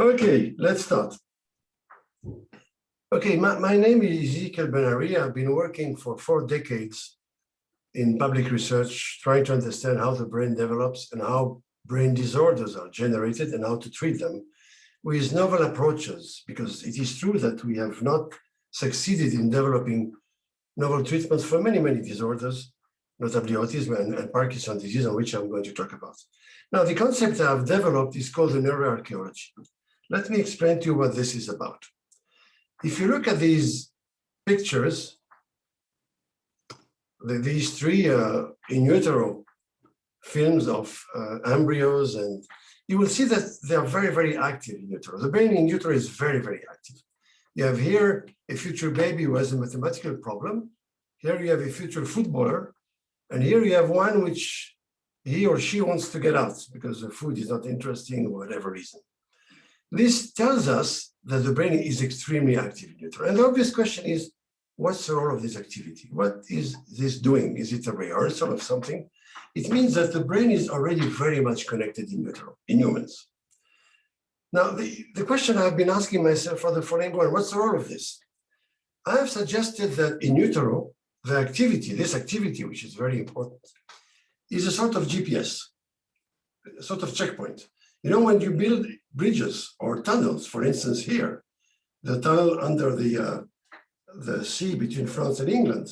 Okay, let's start. Okay, my name is Yéhézkel Ben-Ari. I've been working for 4 decades in public research, trying to understand how the brain develops and how brain disorders are generated and how to treat them with novel approaches, because it is true that we have not succeeded in developing novel treatments for many, many disorders, notably autism and Parkinson's disease, on which I'm going to talk about. Now, the concept I've developed is called the neuroarcheology. Let me explain to you what this is about. If you look at these pictures, these 3 Inutero films of embryos, and you will see that they are very, very active in utero. The brain in utero is very, very active. You have here a future baby who has a mathematical problem. Here you have a future footballer. And here you have one which he or she wants to get out because the food is not interesting or whatever reason. This tells us that the brain is extremely active in utero. And the obvious question is, what's the role of this activity? What is this doing? Is it a rehearsal of something? It means that the brain is already very much connected in utero, in humans. Now, the question I've been asking myself for the following one, what's the role of this? I have suggested that in utero, the activity, this activity, which is very important, is a sort of GPS, a sort of checkpoint. You know, when you build bridges or tunnels, for instance, here, the tunnel under the sea between France and England,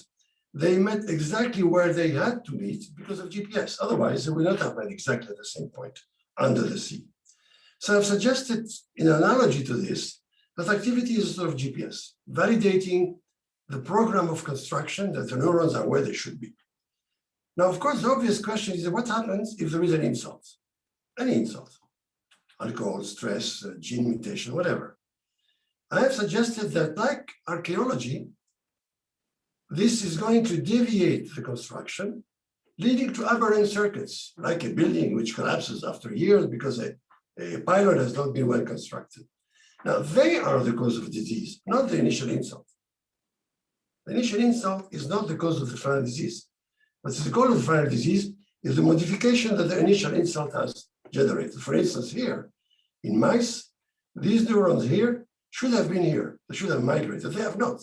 they met exactly where they had to meet because of GPS. Otherwise, they would not have met exactly at the same point under the sea. So I've suggested, in analogy to this, that activity is a sort of GPS, validating the program of construction that the neurons are where they should be. Now, of course, the obvious question is what happens if there is an insult? Any insult, alcohol, stress, gene mutation, whatever. I have suggested that, like archaeology, this is going to deviate the construction, leading to aberrant circuits, like a building which collapses after years because a pylon has not been well constructed. Now, they are the cause of disease, not the initial insult. The initial insult is not the cause of the final disease. What is the cause of the final disease is the modification that the initial insult has generated. For instance, here, in mice, these neurons here should have been here. They should have migrated. They have not.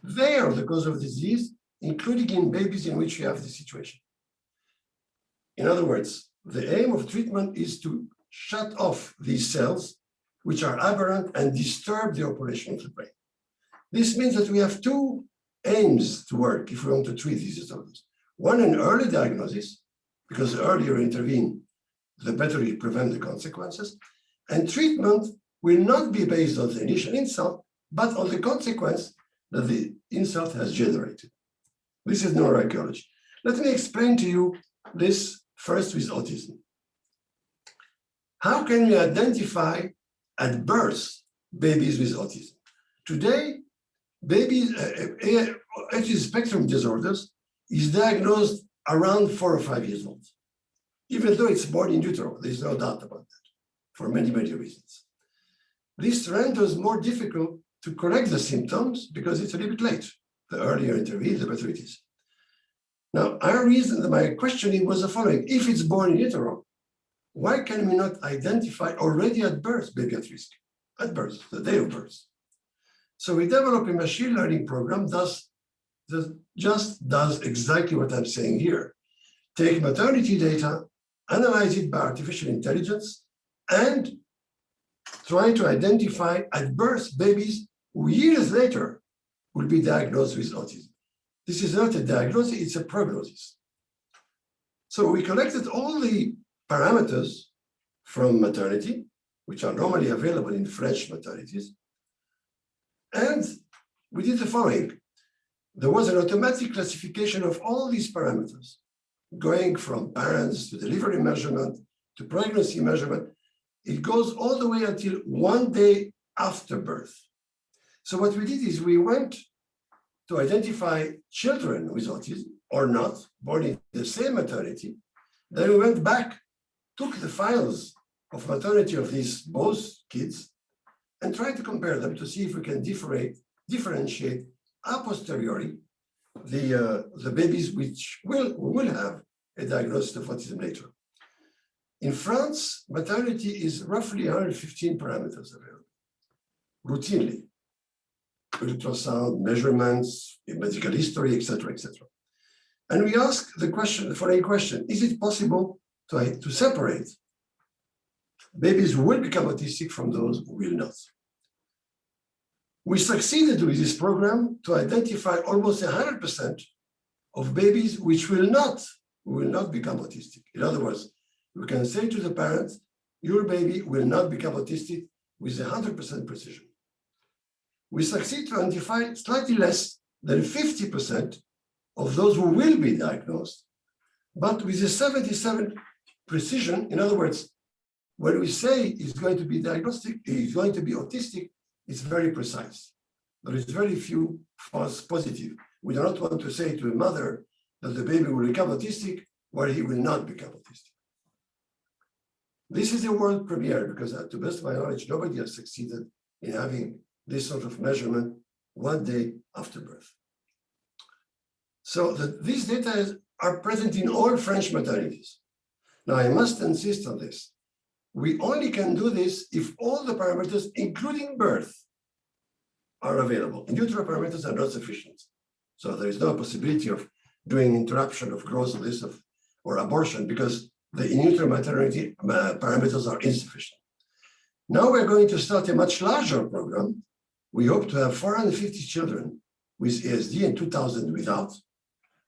They are the cause of disease, including in babies in which you have this situation. In other words, the aim of treatment is to shut off these cells, which are aberrant and disturb the operation of the brain. This means that we have 2 aims to work if we want to treat these disorders. One, an early diagnosis, because the earlier you intervene, the better you prevent the consequences. And treatment will not be based on the initial insult, but on the consequence that the insult has generated. This is neuroarchaeology. Let me explain to you this first with autism. How can we identify at birth babies with autism? Today, babies, autism spectrum disorders is diagnosed around 4 or 5 years old, even though it's born in utero. There's no doubt about that, for many, many reasons. This renders more difficult to correct the symptoms because it's a little bit late. The earlier you intervene, the better it is. Now, our reason, my questioning was the following. If it's born in utero, why can we not identify already at birth baby at risk? At birth, the day of birth. So we develop a machine learning program that just does exactly what I'm saying here. Take maternity data, analyze it by artificial intelligence, and try to identify at birth babies who years later will be diagnosed with autism. This is not a diagnosis, it's a prognosis. So we collected all the parameters from maternity, which are normally available in French maternities, and we did the following. There was an automatic classification of all these parameters, going from parents to delivery measurement to pregnancy measurement. It goes all the way until 1 day after birth. So what we did is we went to identify children with autism or not, born in the same maternity. Then we went back, took the files of maternity of these both kids, and tried to compare them to see if we can differentiate a posteriori the babies which will have a diagnosis of autism later. In France, maternity is roughly 115 parameters available, routinely. Ultrasound, measurements, medical history, etc., etc. And we ask the question, the following question: is it possible to separate babies who will become autistic from those who will not? We succeeded with this program to identify almost 100% of babies which will not become autistic. In other words, we can say to the parents, your baby will not become autistic with 100% precision. We succeed to identify slightly less than 50% of those who will be diagnosed, but with a 77% precision. In other words, when we say he's going to be diagnostic, he's going to be autistic, it's very precise. There is very few false positive. We do not want to say to a mother that the baby will become autistic where he will not become autistic. This is a world premiere because, to the best of my knowledge, nobody has succeeded in having this sort of measurement 1 day after birth. So these data are present in all French maternities. Now, I must insist on this. We only can do this if all the parameters, including birth, are available. In utero parameters are not sufficient. So there is no possibility of doing interruption of growth of this or abortion because the in utero maternity parameters are insufficient. Now we're going to start a much larger program. We hope to have 450 children with ASD and 2,000 without.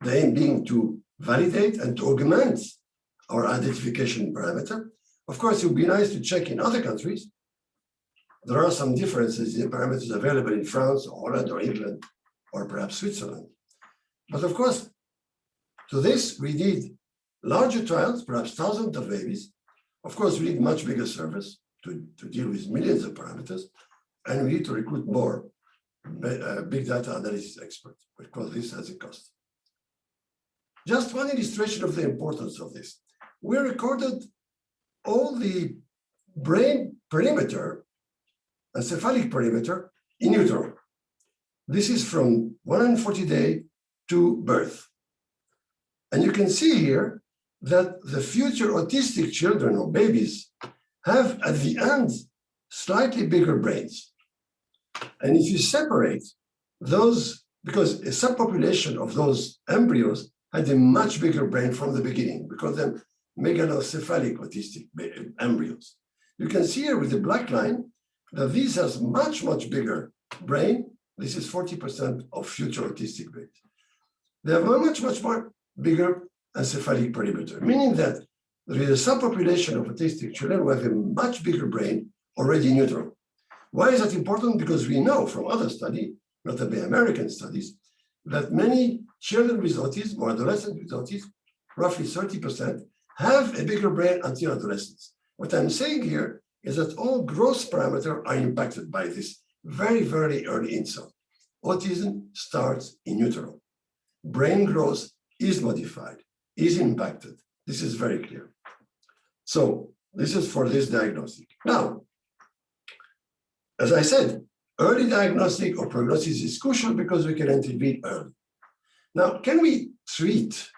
The aim being to validate and to augment our identification parameter. Of course, it would be nice to check in other countries. There are some differences in parameters available in France or Holland or England or perhaps Switzerland. But of course, to this, we need larger trials, perhaps thousands of babies. Of course, we need much bigger service to deal with millions of parameters. And we need to recruit more big data analysis experts, because this has a cost. Just one illustration of the importance of this. We recorded all the brain perimeter, encephalic perimeter in utero. This is from 140 days to birth. And you can see here that the future autistic children or babies have at the end slightly bigger brains. And if you separate those, because a subpopulation of those embryos had a much bigger brain from the beginning, because they're megalocephalic autistic embryos. You can see here with the black line that these has much, much bigger brain. This is 40% of future autistic babies. They have a much, much more bigger encephalic perimeter, meaning that there is a subpopulation of autistic children who have a much bigger brain already in utero. Why is that important? Because we know from other studies, notably American studies, that many children with autism or adolescents with autism, roughly 30%, have a bigger brain until adolescence. What I'm saying here is that all growth parameters are impacted by this very, very early insult. Autism starts in utero. Brain growth is modified, is impacted. This is very clear. So this is for this diagnostic. Now, as I said, early diagnostic or prognosis is crucial because we can intervene early. Now, can we treat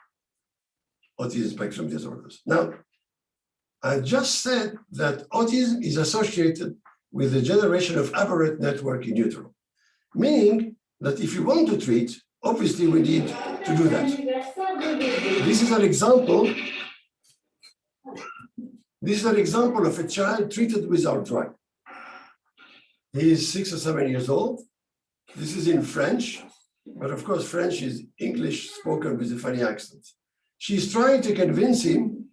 autism spectrum disorders? Now, I just said that autism is associated with the generation of aberrant network in utero, meaning that if you want to treat, obviously we need to do that. This is an example. This is an example of a child treated with our drug. He is 6 or 7 years old. This is in French, but of course, French is English spoken with a funny accent. She's trying to convince him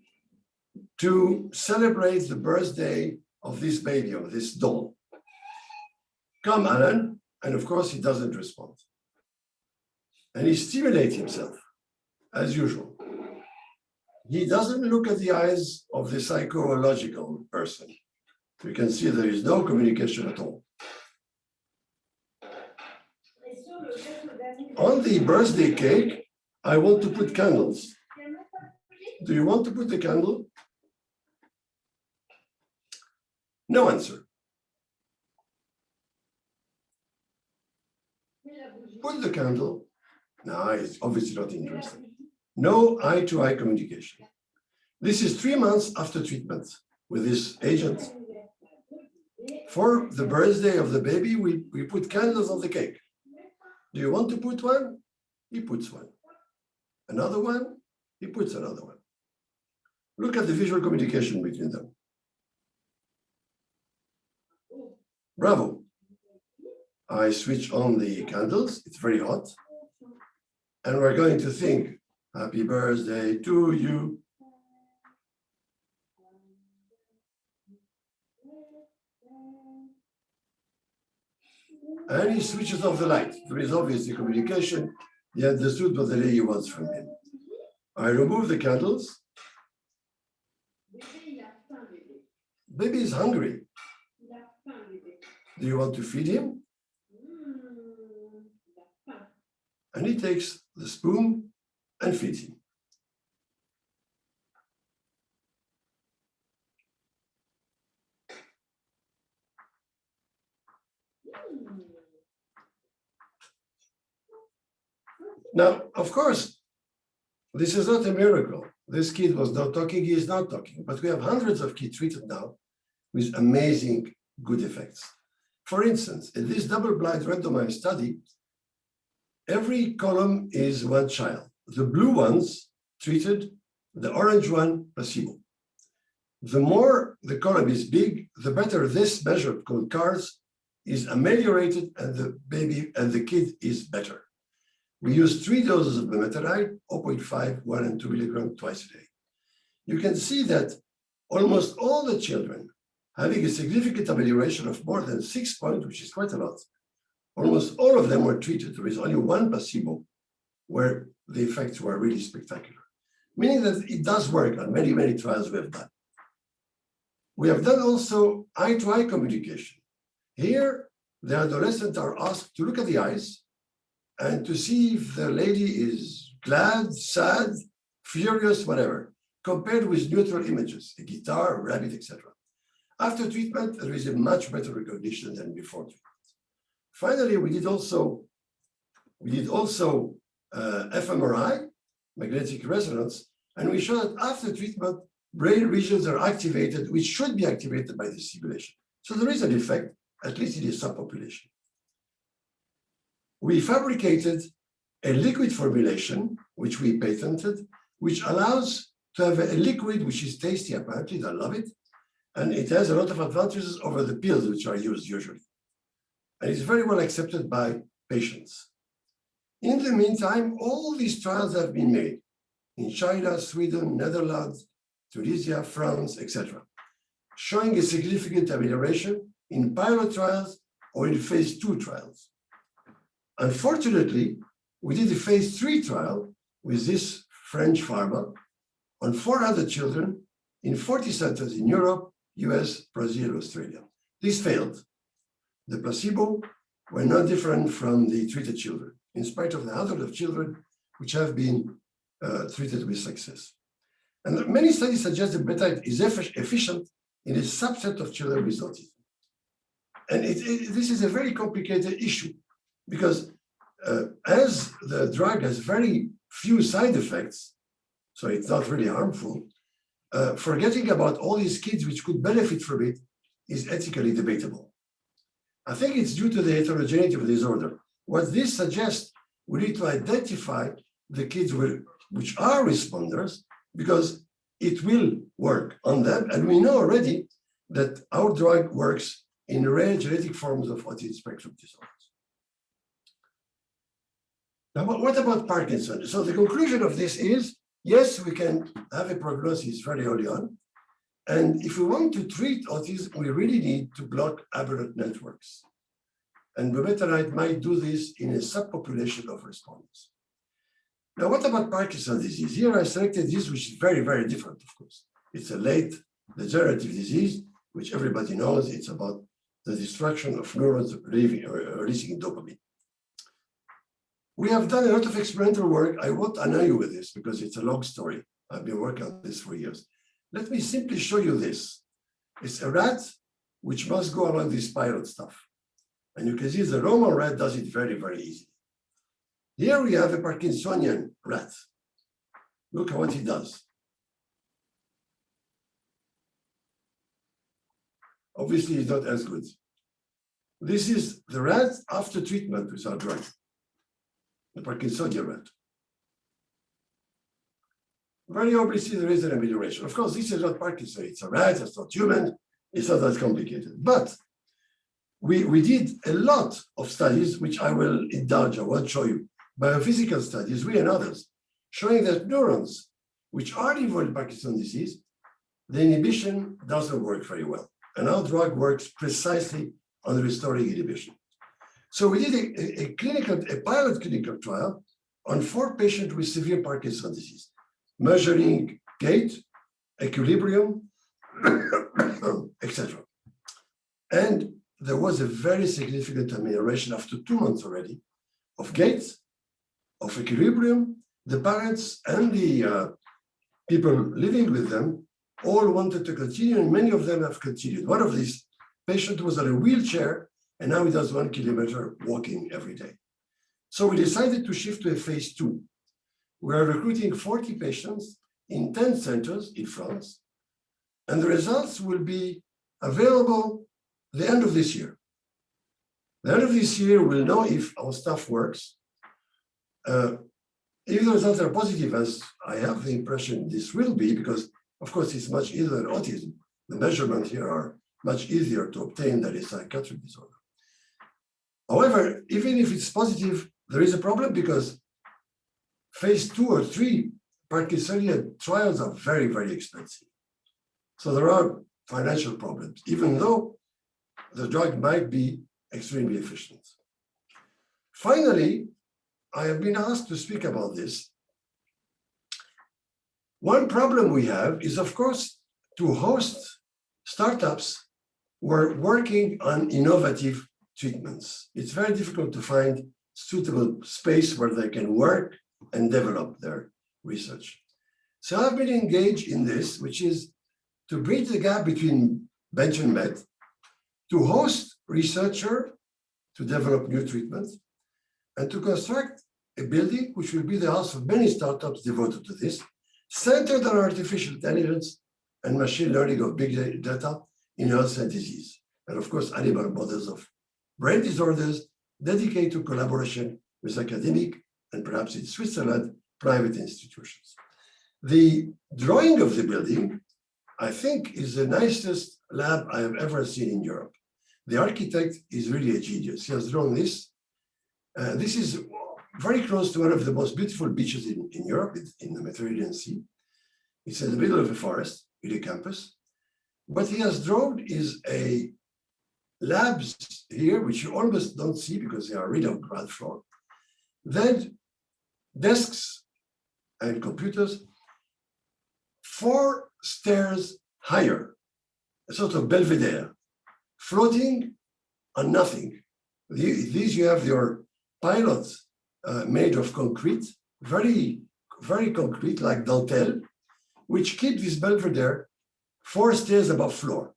to celebrate the birthday of this baby, of this doll. Come, Alan. And of course, he doesn't respond. And he stimulates himself, as usual. He doesn't look at the eyes of the psychological person. You can see there is no communication at all. On the birthday cake, I want to put candles. Do you want to put the candle? No answer. Put the candle. No, it's obviously not interested. No eye-to-eye communication. This is 3 months after treatment with this agent. For the birthday of the baby, we put candles on the cake. Do you want to put one? He puts one. Another one? He puts another one. Look at the visual communication between them. Bravo. I switch on the candles. It's very hot. And we're going to think, happy birthday to you. And he switches off the light. There is obviously communication. He understood what the lady wants from him. I remove the candles. Baby is hungry. Do you want to feed him? And he takes the spoon and feeds him. Now, of course, this is not a miracle. This kid was not talking, he is not talking, but we have hundreds of kids treated now with amazing good effects. For instance, in this double-blind randomized study, every column is one child. The blue ones treated, the orange one placebo. The more the column is big, the better this measure called CARS is ameliorated and the baby and the kid is better. We use 3 doses of bumetanide, 0.5, 1, and 2 milligrams twice a day. You can see that almost all the children having a significant amelioration of more than 6 points, which is quite a lot. Almost all of them were treated. There is only one placebo where the effects were really spectacular, meaning that it does work on many, many trials we have done. We have done also eye-to-eye communication. Here, the adolescents are asked to look at the eyes and to see if the lady is glad, sad, furious, whatever, compared with neutral images, a guitar, a rabbit, etc. After treatment, there is a much better recognition than before treatment. Finally, we did also fMRI, magnetic resonance, and we showed that after treatment, brain regions are activated, which should be activated by the stimulation. So there is an effect, at least in the subpopulation. We fabricated a liquid formulation, which we patented, which allows to have a liquid which is tasty, apparently, I love it, and it has a lot of advantages over the pills which are used usually. And it's very well accepted by patients. In the meantime, all these trials have been made in China, Sweden, Netherlands, Tunisia, France, etc., showing a significant amelioration in pilot trials or in phase 2 trials. Unfortunately, we did a phase 3 trial with this French pharma on 400 children in 40 centers in Europe, US, Brazil, Australia. This failed. The placebo were not different from the treated children, in spite of the hundreds of children which have been treated with success. And many studies suggest that beta is efficient in a subset of children with autism. And this is a very complicated issue because as the drug has very few side effects, so it's not really harmful, forgetting about all these kids which could benefit from it is ethically debatable. I think it's due to the heterogeneity of the disorder. What this suggests, we need to identify the kids which are responders because it will work on them. And we know already that our drug works in rare genetic forms of autism spectrum disorders. Now, what about Parkinson's? So the conclusion of this is, yes, we can have a prognosis very early on. And if we want to treat autism, we really need to block aberrant networks. And bumetanide might do this in a subpopulation of responders. Now, what about Parkinson's disease? Here I selected this, which is very, very different, of course. It's a late degenerative disease, which everybody knows. It's about the destruction of neurons releasing dopamine. We have done a lot of experimental work. I won't annoy you with this because it's a long story. I've been working on this for years. Let me simply show you this. It's a rat which must go along this pilot stuff. And you can see the Roman rat does it very, very easily. Here we have a Parkinsonian rat. Look at what he does. obviously is not as good. This is the rat after treatment with our drug, the Parkinsonian rat. Very obviously, there is an amelioration. Of course, this is not Parkinson. It's a rat, it's not human, it's not that complicated. But we did a lot of studies, which I will indulge, I won't show you, biophysical studies, we and others, showing that neurons, which are involved in Parkinson's disease, the inhibition doesn't work very well. And our drug works precisely on restoring inhibition. So we did a pilot clinical trial on 4 patients with severe Parkinson's disease, measuring gait, equilibrium, etc. And there was a very significant amelioration after 2 months already of gait, of equilibrium. The parents and the people living with them all wanted to continue, and many of them have continued. One of these patients was in a wheelchair, and now he does 1 kilometer walking every day. So we decided to shift to a phase 2. We are recruiting 40 patients in 10 centers in France, and the results will be available the end of this year. The end of this year, we'll know if our stuff works. If the results are positive, as I have the impression this will be, because of course it's much easier than autism. The measurements here are much easier to obtain than a psychiatric disorder. However, even if it's positive, there is a problem because phase 2 or 3 Parkinsonian trials are very, very expensive. So there are financial problems, even though the drug might be extremely efficient. Finally, I have been asked to speak about this. One problem we have is, of course, to host startups who are working on innovative treatments. It's very difficult to find suitable space where they can work and develop their research. So I've been engaged in this, which is to bridge the gap between bench and med, to host researchers to develop new treatments, and to construct a building which will be the house of many startups devoted to this, centered on artificial intelligence and machine learning of big data in health and disease. And of course, animal models of brain disorders dedicated to collaboration with academic and perhaps in Switzerland, private institutions. The drawing of the building, I think, is the nicest lab I have ever seen in Europe. The architect is really a genius. He has drawn this. This is very close to one of the most beautiful beaches in Europe, in the Mediterranean Sea. It's in the middle of a forest, in a campus. What he has drawn is a labs here, which you almost don't see because they are rid of ground floor. Then desks and computers, 4 stairs higher, a sort of belvedere, floating on nothing. These you have your pilots made of concrete, very, very concrete, like dentelle, which keep this belvedere 4 stairs above floor.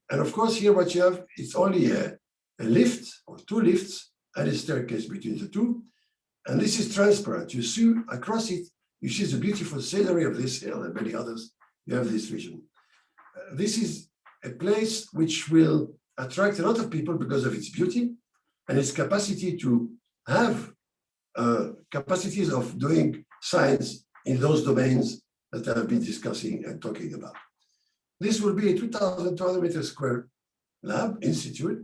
And of course, here what you have, it's only a lift or 2 lifts and a staircase between the 2. And this is transparent. You see across it, you see the beautiful scenery of this hill and many others. You have this region. This is a place which will attract a lot of people because of its beauty and its capacity to have capacities of doing science in those domains that I have been discussing and talking about. This will be a 2,200 meter square lab institute.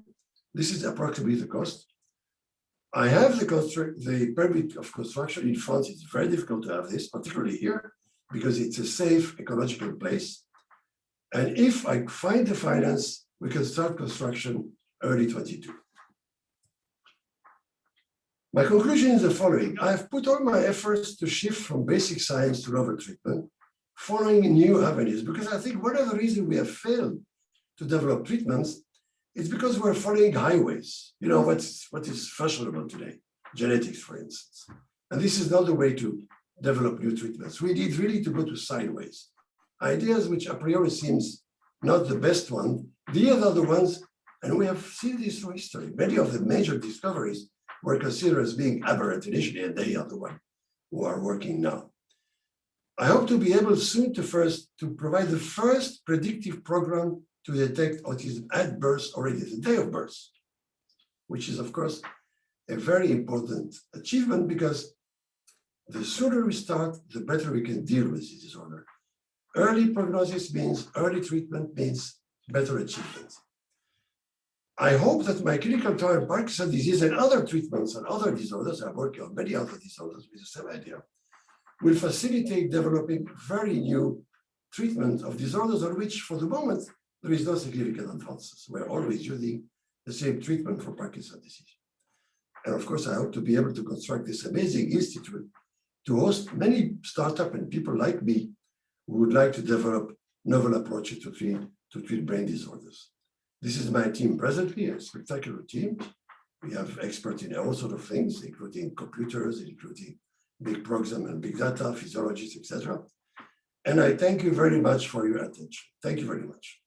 This is approximately the cost. I have the permit of construction in France. It's very difficult to have this, particularly here, because it's a safe ecological place. And if I find the finance, we can start construction early 22. My conclusion is the following. I've put all my efforts to shift from basic science to novel treatment, following new avenues, because I think one of the reasons we have failed to develop treatments is because we're following highways. You know, what is fashionable today? Genetics, for instance. And this is not the way to develop new treatments. We need really to go to sideways. Ideas which a priori seems not the best one, these are the ones, and we have seen this through history. Many of the major discoveries were considered as being aberrant initially, and they are the ones who are working now. I hope to be able soon to provide the first predictive program to detect autism at birth, already the day of birth, which is, of course, a very important achievement because the sooner we start, the better we can deal with this disorder. Early prognosis means early treatment means better achievement. I hope that my clinical trial in Parkinson's disease and other treatments and other disorders, I'm working on many other disorders with the same idea, will facilitate developing very new treatment of disorders on which, for the moment, there is no significant advances. We're always using the same treatment for Parkinson's disease. And of course, I hope to be able to construct this amazing institute to host many startups and people like me who would like to develop novel approaches to treat brain disorders. This is my team presently, a spectacular team. We have experts in all sorts of things, including computers, including big programs and big data, physiologists, etc. And I thank you very much for your attention. Thank you very much.